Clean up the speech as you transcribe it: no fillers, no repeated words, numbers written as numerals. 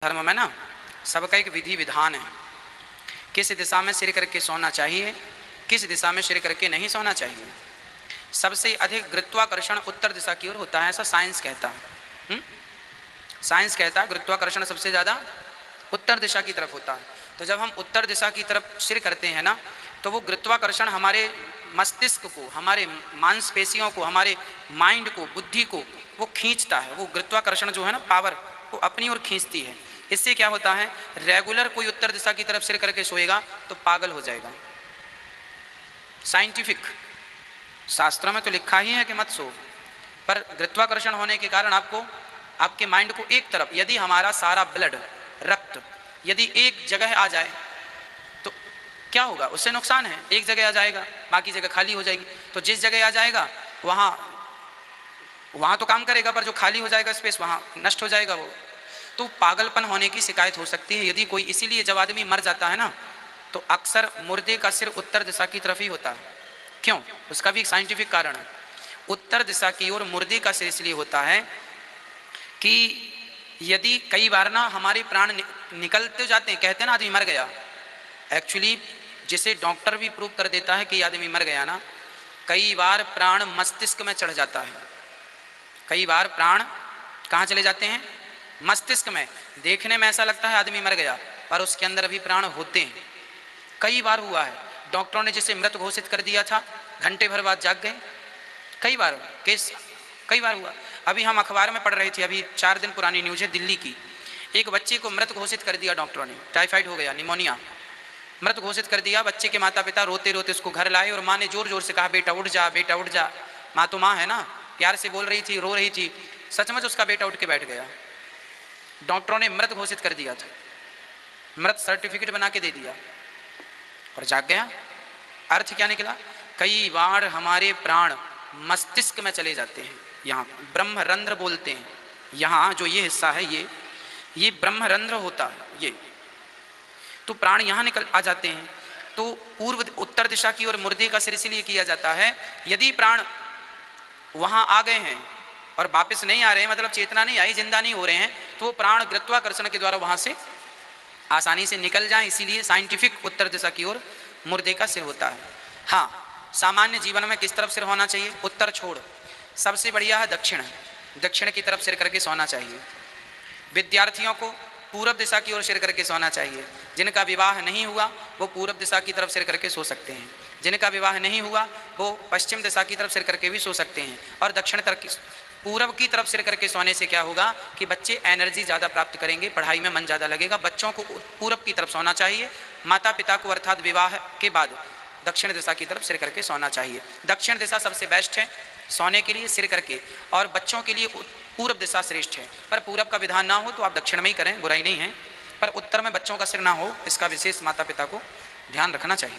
धर्म में ना सबका एक विधि विधान है, किस दिशा में सिर करके सोना चाहिए, किस दिशा में सिर करके नहीं सोना चाहिए। सबसे अधिक गुरुत्वाकर्षण उत्तर दिशा की ओर होता है, ऐसा साइंस कहता है। साइंस कहता है गुरुत्वाकर्षण सबसे ज़्यादा उत्तर दिशा की तरफ होता है। तो जब हम उत्तर दिशा की तरफ सिर करते हैं ना, तो वो गुरुत्वाकर्षण हमारे मस्तिष्क को, हमारे मांसपेशियों को, हमारे माइंड को, बुद्धि को वो खींचता है। वो गुरुत्वाकर्षण जो है ना, पावर वो अपनी ओर खींचती है। इससे क्या होता है, रेगुलर कोई उत्तर दिशा की तरफ सिर करके सोएगा तो पागल हो जाएगा। साइंटिफिक शास्त्रों में तो लिखा ही है कि मत सो, पर गुरुत्वाकर्षण होने के कारण आपको, आपके माइंड को एक तरफ, यदि हमारा सारा ब्लड, रक्त यदि एक जगह आ जाए तो क्या होगा, उससे नुकसान है। एक जगह आ जाएगा, बाकी जगह खाली हो जाएगी। तो जिस जगह आ जाएगा वहाँ तो काम करेगा, पर जो खाली हो जाएगा स्पेस, वहाँ नष्ट हो जाएगा वो। तो पागलपन होने की शिकायत हो सकती है यदि कोई। इसीलिए जब आदमी मर जाता है ना, तो अक्सर मुर्दे का सिर उत्तर दिशा की तरफ ही होता है। क्यों? उसका भी एक साइंटिफिक कारण है। उत्तर दिशा की ओर मुर्दे का सिर इसलिए होता है कि यदि कई बार ना हमारे प्राण निकलते जाते हैं, कहते हैं ना आदमी मर गया, एक्चुअली जिसे डॉक्टर भी प्रूव कर देता है कि आदमी मर गया ना, कई बार प्राण मस्तिष्क में चढ़ जाता है। कई बार प्राण कहाँ चले जाते हैं? मस्तिष्क में। देखने में ऐसा लगता है आदमी मर गया, पर उसके अंदर अभी प्राण होते हैं। कई बार हुआ है, डॉक्टरों ने जिसे मृत घोषित कर दिया था, घंटे भर बाद जाग गए। कई बार केस, कई बार हुआ। अभी हम अखबार में पढ़ रहे थे, अभी 4 दिन पुरानी न्यूज़ है दिल्ली की। एक बच्चे को मृत घोषित कर दिया डॉक्टरों ने, टाइफाइड हो गया, निमोनिया, मृत घोषित कर दिया। बच्चे के माता पिता रोते रोते उसको घर लाए और माँ ने जोर जोर से कहा, बेटा उठ जा, बेटा उठ जा। माँ तो माँ है ना, प्यार से बोल रही थी, रो रही थी। सचमुच उसका बेटा उठ के बैठ गया। डॉक्टरों ने मृत घोषित कर दिया था, मृत सर्टिफिकेट बना के दे दिया और जाग गया। अर्थ क्या निकला? कई बार हमारे प्राण मस्तिष्क में चले जाते हैं, यहाँ ब्रह्मरंध्र बोलते हैं। यहाँ जो ये हिस्सा है, ये ब्रह्मरंध्र होता है ये। तो प्राण यहाँ निकल आ जाते हैं। तो पूर्व उत्तर दिशा की ओर मुर्दे का सिर इसलिए किया जाता है, यदि प्राण वहाँ आ गए हैं और वापस नहीं आ रहे हैं, मतलब चेतना नहीं आई, जिंदा नहीं हो रहे हैं, तो वो प्राण गुरुत्वाकर्षण के द्वारा वहाँ से आसानी से निकल जाएं। इसीलिए साइंटिफिक उत्तर दिशा की ओर मुर्दे का सिर होता है। हाँ, सामान्य जीवन में किस तरफ सिर होना चाहिए? उत्तर छोड़ सबसे बढ़िया है दक्षिण। दक्षिण की तरफ सिर करके सोना चाहिए। विद्यार्थियों को पूरब दिशा की ओर सिर करके सोना चाहिए। जिनका विवाह नहीं हुआ वो पूरब दिशा की तरफ सिर करके सो सकते हैं। जिनका विवाह नहीं हुआ वो पश्चिम दिशा की तरफ सिर करके भी सो सकते हैं। और दक्षिण तरफ, पूरब की तरफ सिर करके सोने से क्या होगा कि बच्चे एनर्जी ज़्यादा प्राप्त करेंगे, पढ़ाई में मन ज़्यादा लगेगा। बच्चों को पूरब की तरफ सोना चाहिए। माता पिता को अर्थात विवाह के बाद दक्षिण दिशा की तरफ सिर करके सोना चाहिए। दक्षिण दिशा सबसे बेस्ट है सोने के लिए सिर करके, और बच्चों के लिए पूरब दिशा श्रेष्ठ है। पर पूरब का विधान ना हो तो आप दक्षिण में ही करें, बुराई नहीं है। पर उत्तर में बच्चों का सिर ना हो, इसका विशेष माता पिता को ध्यान रखना चाहिए।